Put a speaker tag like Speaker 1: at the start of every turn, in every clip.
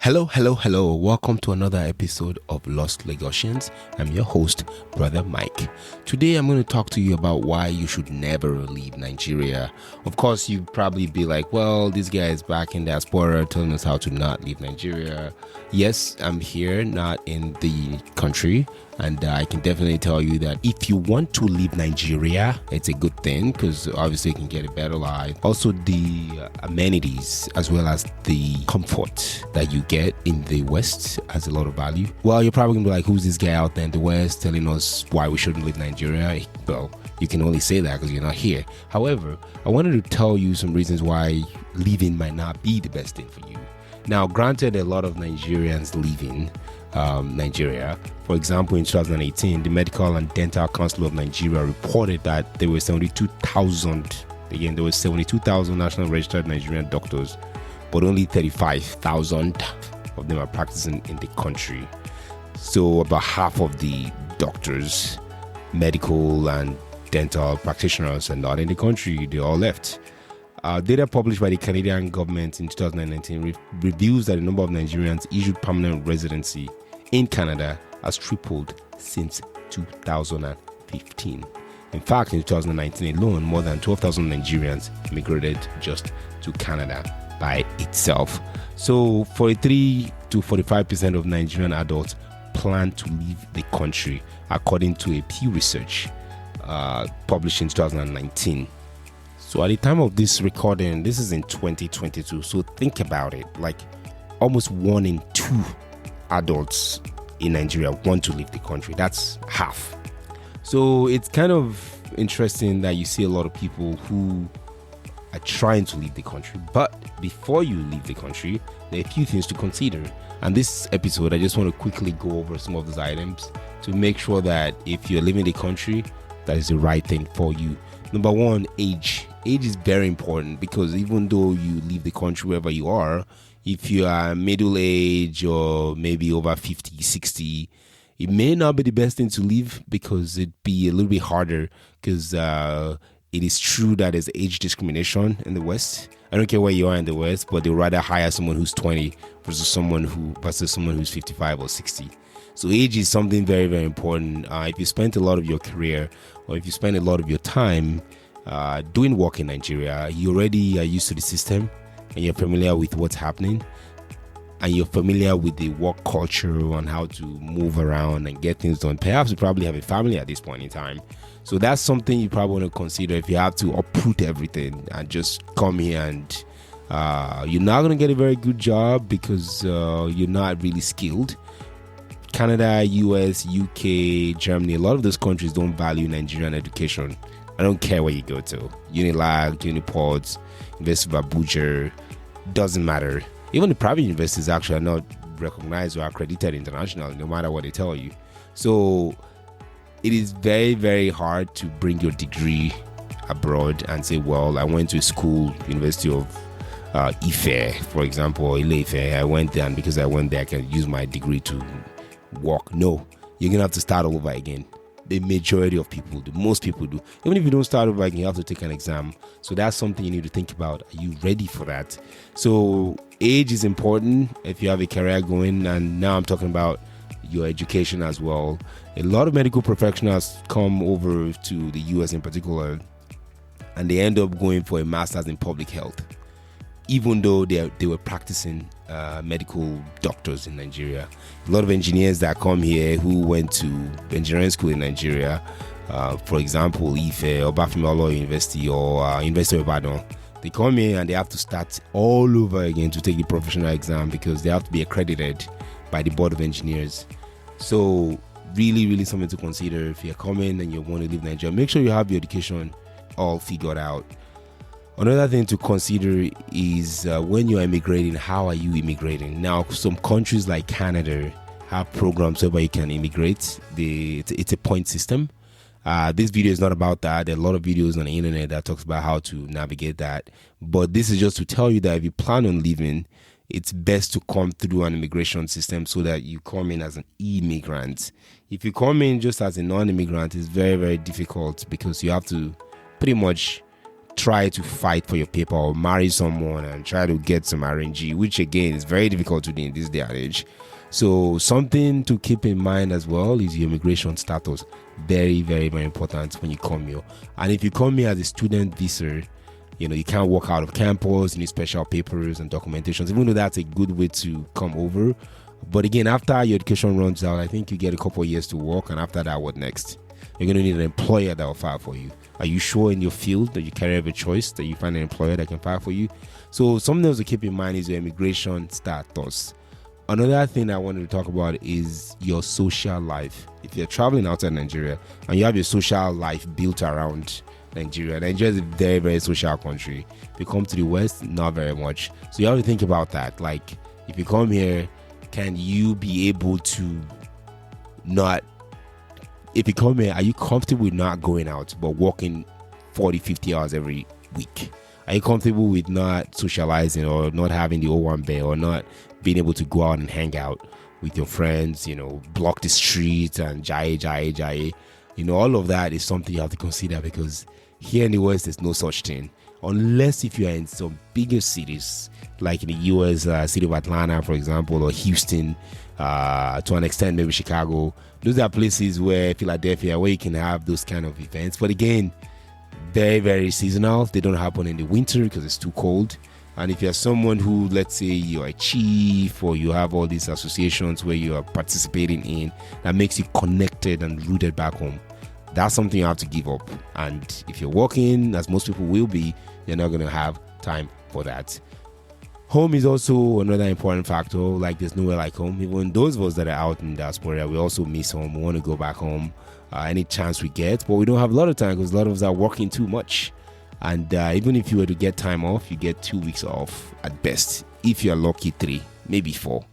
Speaker 1: Hello, hello, hello. Welcome to another episode of Lost Lagosians. I'm your host, Brodda Mike. Today I'm going to talk to you about why you should never leave Nigeria. Of course, you'd probably be like, well, this guy is back in diaspora telling us how to not leave Nigeria. Yes, I'm here, not in the country. And I can definitely tell you that if you want to leave Nigeria, it's a good thing because obviously you can get a better life. Also, the amenities as well as the comfort that you get in the West has a lot of value. Well, you're probably going to be like, who's this guy out there in the West telling us why we shouldn't leave Nigeria? Well, you can only say that because you're not here. However, I wanted to tell you some reasons why leaving might not be the best thing for you. Now, granted, a lot of Nigerians leaving Nigeria. For example, in 2018, the Medical and Dental Council of Nigeria reported that there were 72,000 national registered Nigerian doctors, but only 35,000 of them are practicing in the country. So about half of the doctors, medical and dental practitioners are not in the country. They all left. Data published by the Canadian government in 2019 reveals that the number of Nigerians issued permanent residency in Canada has tripled since 2015. In fact, in 2019 alone, more than 12,000 Nigerians immigrated just to Canada by itself. So 43 to 45% of Nigerian adults plan to leave the country, according to a Pew Research published in 2019. So at the time of this recording, this is in 2022. So think about it, like almost 1 in 2 adults in Nigeria want to leave the country. That's half. So it's kind of interesting that you see a lot of people who are trying to leave the country. But before you leave the country, there are a few things to consider. And this episode, I just want to quickly go over some of those items to make sure that if you're leaving the country, that is the right thing for you. Number one, age. Age is very important because even though you leave the country wherever you are, if you are middle age or maybe over 50, 60, it may not be the best thing to leave because it'd be a little bit harder because it is true that there's age discrimination in the West. I don't care where you are in the West, but they'd rather hire someone who's 20 versus someone who's 55 or 60. So age is something very, very important. If you spend a lot of your career or if you spend a lot of your time doing work in Nigeria, you already are used to the system and you're familiar with what's happening and you're familiar with the work culture and how to move around and get things done. Perhaps you probably have a family at this point in time. So that's something you probably want to consider if you have to uproot everything and just come here and you're not going to get a very good job because you're not really skilled. Canada, US, UK, Germany, a lot of those countries don't value Nigerian education. I don't care where you go to. Unilag, Uniport, University of Abuja, doesn't matter. Even the private universities actually are not recognized or accredited internationally, no matter what they tell you. So it is very, very hard to bring your degree abroad and say, well, I went to a school, University of Ife, for example, or Ile-Ife. I went there and because I went there, I can use my degree to work. No, you're going to have to start all over again. The majority of people do. Most people do. Even if you don't start over again, you have to take an exam. So that's something you need to think about. Are you ready for that? So age is important if you have a career going. And now I'm talking about your education as well. A lot of medical professionals come over to the US in particular, and they end up going for a master's in public health, even though they were practicing medical doctors in Nigeria. A lot of engineers that come here who went to engineering school in Nigeria, for example, Ife, Obafemi University or University of Ibadan, they come here and they have to start all over again to take the professional exam because they have to be accredited by the Board of Engineers. So really, really something to consider if you're coming and you want to leave Nigeria. Make sure you have your education all figured out. Another thing to consider is when you're immigrating, how are you immigrating? Now, some countries like Canada have programs where you can immigrate. It's a point system. This video is not about that. There are a lot of videos on the internet that talks about how to navigate that. But this is just to tell you that if you plan on leaving, it's best to come through an immigration system so that you come in as an immigrant. If you come in just as a non-immigrant, it's very, very difficult because you have to pretty much try to fight for your paper or marry someone and try to get some RNG, which again is very difficult to do in this day and age. So something to keep in mind as well is your immigration status. Very, very, very important when you come here. And if you come here as a student visa, you can't walk out of campus, you need special papers and documentations, even though that's a good way to come over. But again, after your education runs out, I think you get a couple of years to work, and after that, what next? You're going to need an employer that will file for you. Are you sure in your field that you carry a choice that you find an employer that can file for you? So something else to keep in mind is your immigration status. Another thing I wanted to talk about is your social life. If you're traveling outside Nigeria and you have your social life built around Nigeria is a very, very social country. If you come to the West, not very much. So you have to think about that. Like, if you come here, can you be able to not... If you come here, are you comfortable with not going out but working 40, 50 hours every week? Are you comfortable with not socializing or not having the O1 bay or not being able to go out and hang out with your friends, block the streets and jai? All of that is something you have to consider, because here in the West, there's no such thing. Unless if you are in some bigger cities, like in the US, city of Atlanta, for example, or Houston, to an extent, maybe Chicago. Those are places where Philadelphia, where you can have those kind of events. But again, very, very seasonal. They don't happen in the winter because it's too cold. And if you're someone who, let's say you're a chief, or you have all these associations where you are participating in, that makes you connected and rooted back home, that's something you have to give up. And if you're working, as most people will be, you're not going to have time for that. Home is also another important factor. Like, there's nowhere like home. Even those of us that are out in diaspora, we also miss home. We want to go back home any chance we get, but we don't have a lot of time because a lot of us are working too much. And even if you were to get time off, you get 2 weeks off at best. If you're lucky, 3, maybe 4.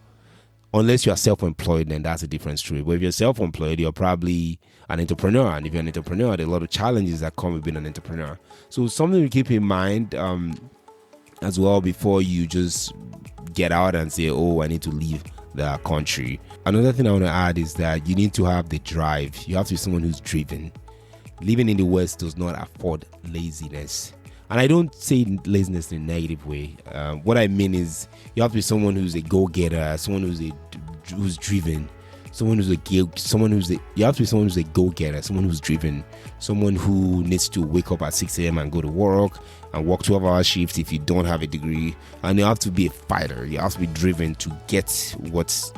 Speaker 1: Unless you are self-employed, then that's a different story. But if you're self-employed, you're probably an entrepreneur. And if you're an entrepreneur, there are a lot of challenges that come with being an entrepreneur. So something to keep in mind as well before you just get out and say, oh, I need to leave the country. Another thing I want to add is that you need to have the drive. You have to be someone who's driven. Living in the West does not afford laziness. And I don't say laziness in a negative way. What I mean is you have to be someone who's a go-getter, someone who's driven, you have to be someone who's a go-getter, someone who's driven, someone who needs to wake up at 6 a.m. and go to work and work 12-hour shifts if you don't have a degree. And you have to be a fighter. You have to be driven to get what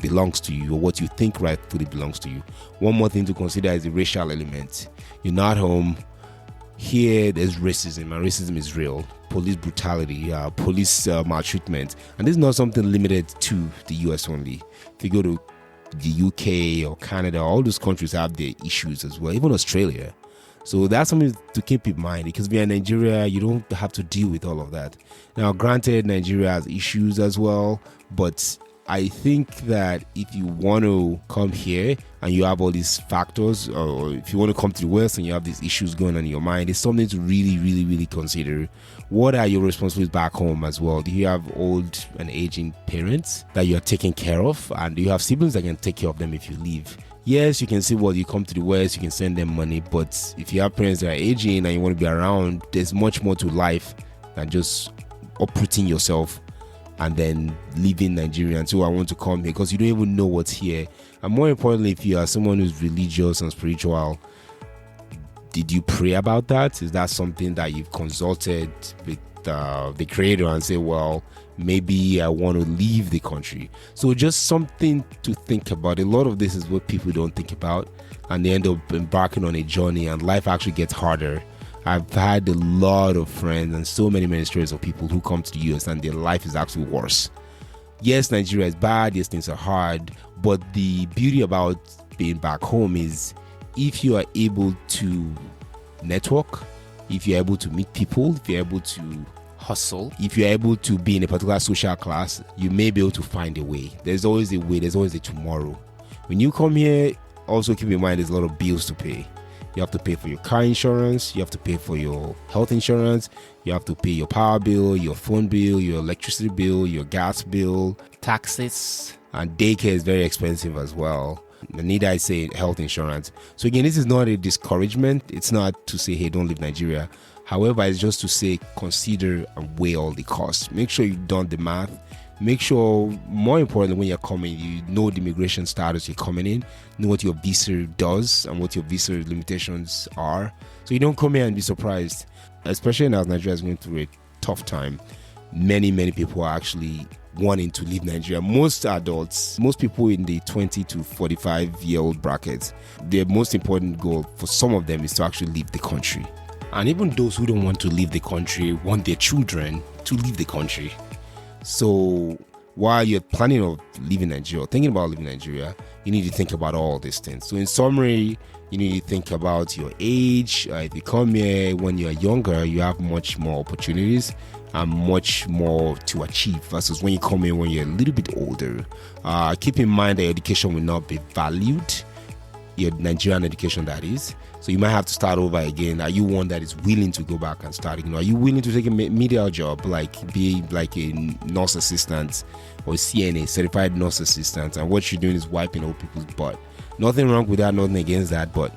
Speaker 1: belongs to you, or what you think rightfully belongs to you. One more thing to consider is the racial element. You're not home. Here, there's racism, and racism is real. Police brutality, police maltreatment. And this is not something limited to the US only. If you go to the UK or Canada, all those countries have their issues as well, even Australia. So that's something to keep in mind, because if you're in Nigeria, you don't have to deal with all of that. Now, granted, Nigeria has issues as well, but I think that if you want to come here and you have all these factors, or if you want to come to the West and you have these issues going on in your mind, it's something to really, really, really consider. What are your responsibilities back home as well? Do you have old and aging parents that you're taking care of? And do you have siblings that can take care of them if you leave? Yes, you can say, well, you come to the West, you can send them money. But if you have parents that are aging and you want to be around, there's much more to life than just uprooting yourself and then leaving Nigeria and so I want to come here, because you don't even know what's here. And more importantly, if you are someone who's religious and spiritual, did you pray about that? Is that something that you've consulted with the creator and say, well, maybe I want to leave the country? So just something to think about. A lot of this is what people don't think about, and they end up embarking on a journey, and life actually gets harder. I've had a lot of friends and so many stories of people who come to the US and their life is actually worse. Yes, Nigeria is bad, yes, things are hard, but the beauty about being back home is if you are able to network, if you're able to meet people, if you're able to hustle, if you're able to be in a particular social class, you may be able to find a way. There's always a way, there's always a tomorrow. When you come here, also keep in mind there's a lot of bills to pay. You have to pay for your car insurance, you have to pay for your health insurance, you have to pay your power bill, your phone bill, your electricity bill, your gas bill, taxes, and daycare is very expensive as well. And need I say health insurance. So again, this is not a discouragement. It's not to say, hey, don't leave Nigeria. However, it's just to say consider and weigh all the costs. Make sure you've done the math. Make sure, more importantly, when you're coming, you know the immigration status you're coming in, know what your visa does and what your visa limitations are. So you don't come here and be surprised, especially now Nigeria is going through a tough time. Many people are actually wanting to leave Nigeria. Most adults, most people in the 20 to 45-year-old brackets, their most important goal for some of them is to actually leave the country. And even those who don't want to leave the country want their children to leave the country. So while you're planning on leaving Nigeria, thinking about leaving Nigeria, you need to think about all these things. So in summary, you need to think about your age. If you come here when you're younger, you have much more opportunities and much more to achieve versus when you come in when you're a little bit older. Keep in mind that your education will not be valued, your Nigerian education that is. So you might have to start over again. Are you one that is willing to go back and start again? Are you willing to take a media job, like be like a nurse assistant or CNA, certified nurse assistant, and what you're doing is wiping old people's butt? Nothing wrong with that, nothing against that, but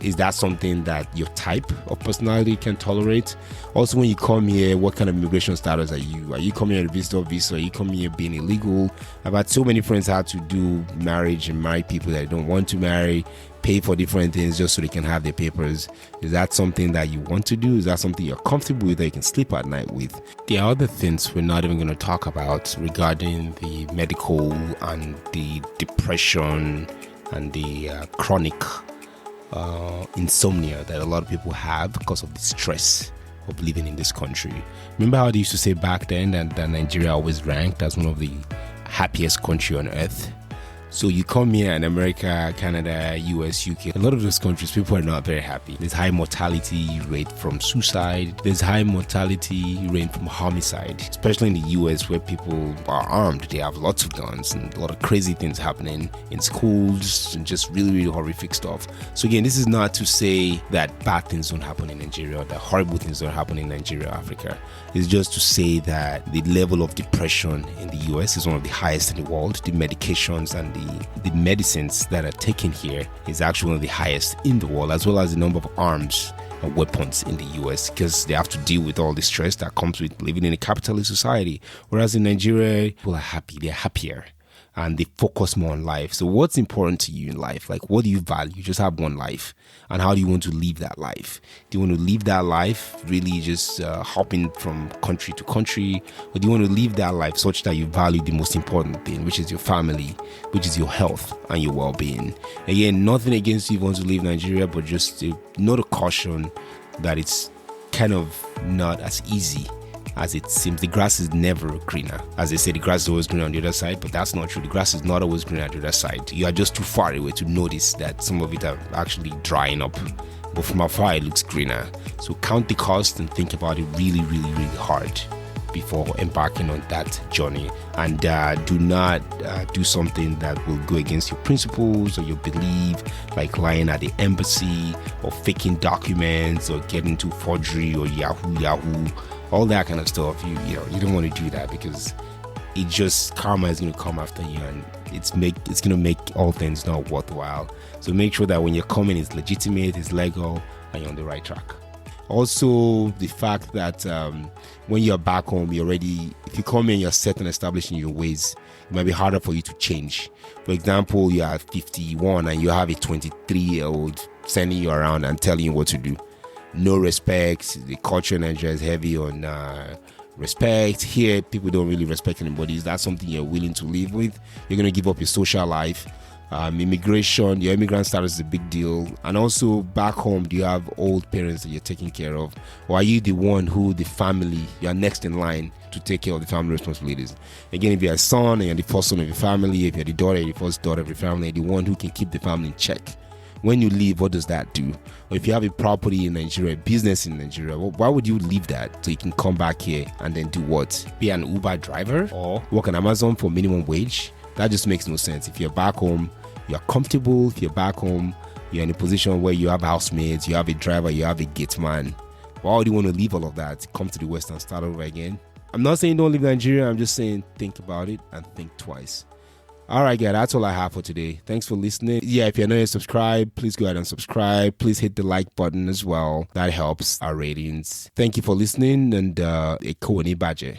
Speaker 1: is that something that your type of personality can tolerate? Also, when you come here, what kind of immigration status are you? Are you coming here on a visitor visa? Are you coming here being illegal? I've had so many friends how to do marriage and marry people that don't want to marry, pay for different things just so they can have their papers. Is that something that you want to do? Is that something you're comfortable with that you can sleep at night with? There are other things we're not even going to talk about regarding the medical and the depression and the chronic insomnia that a lot of people have because of the stress of living in this country. Remember how they used to say back then that Nigeria always ranked as one of the happiest country on earth? So you come here in America, Canada, US, UK, a lot of those countries, people are not very happy. There's high mortality rate from suicide. There's high mortality rate from homicide, especially in the US where people are armed. They have lots of guns and a lot of crazy things happening in schools and just really horrific stuff. So again, this is not to say that bad things don't happen in Nigeria or that horrible things don't happen in Nigeria, Africa. It's just to say that the level of depression in the US is one of the highest in the world. The medications and the medicines that are taken here is actually one of the highest in the world, as well as the number of arms and weapons in the US, because they have to deal with all the stress that comes with living in a capitalist society. Whereas in Nigeria, people are happy, they're happier, and they focus more on life. So what's important to you in life? Like, what do you value? You just have one life. And how do you want to live that life? Do you want to live that life really just hopping from country to country? Or do you want to live that life such that you value the most important thing, which is your family, which is your health and your well-being? Again, nothing against you if you want to leave Nigeria, but just note a caution that it's kind of not as easy as it seems. The grass is never greener. As they say, the grass is always greener on the other side, but that's not true. The grass is not always greener on the other side. You are just too far away to notice that some of it are actually drying up, but from afar it looks greener. So count the cost and think about it really hard before embarking on that journey, and do not do something that will go against your principles or your belief, like lying at the embassy or faking documents or getting into forgery or yahoo, all that kind of stuff. You don't want to do that, because it just, karma is going to come after you, and it's going to make all things not worthwhile. So make sure that when you're coming, it's legitimate, it's legal, and you're on the right track. Also, the fact that when you're back home, if you come in, you're set and established in your ways, it might be harder for you to change. For example, you are 51 and you have a 23-year-old sending you around and telling you what to do. No respect. The culture in Nigeria is heavy on respect. Here, people don't really respect anybody. Is that something you're willing to live with? You're going to give up your social life. Immigration, your immigrant status is a big deal. And also back home, do you have old parents that you're taking care of? Or are you the one the family, you're next in line to take care of the family responsibilities? Again, if you're a son and you're the first son of your family, if you're the daughter, you're the first daughter of your family, you're the one who can keep the family in check. When you leave, what does that do? Or if you have a property in Nigeria, a business in Nigeria, why would you leave that so you can come back here and then do what? Be an Uber driver or work on Amazon for minimum wage? That just makes no sense. If you're back home, you're comfortable. If you're back home, you're in a position where you have housemates, you have a driver, you have a gate man. Why would you want to leave all of that, come to the West and start over again? I'm not saying don't leave Nigeria. I'm just saying think about it and think twice. All right, guys, that's all I have for today. Thanks for listening. Yeah, if you're not yet subscribed, please go ahead and subscribe. Please hit the like button as well. That helps our ratings. Thank you for listening, and Eko Badje.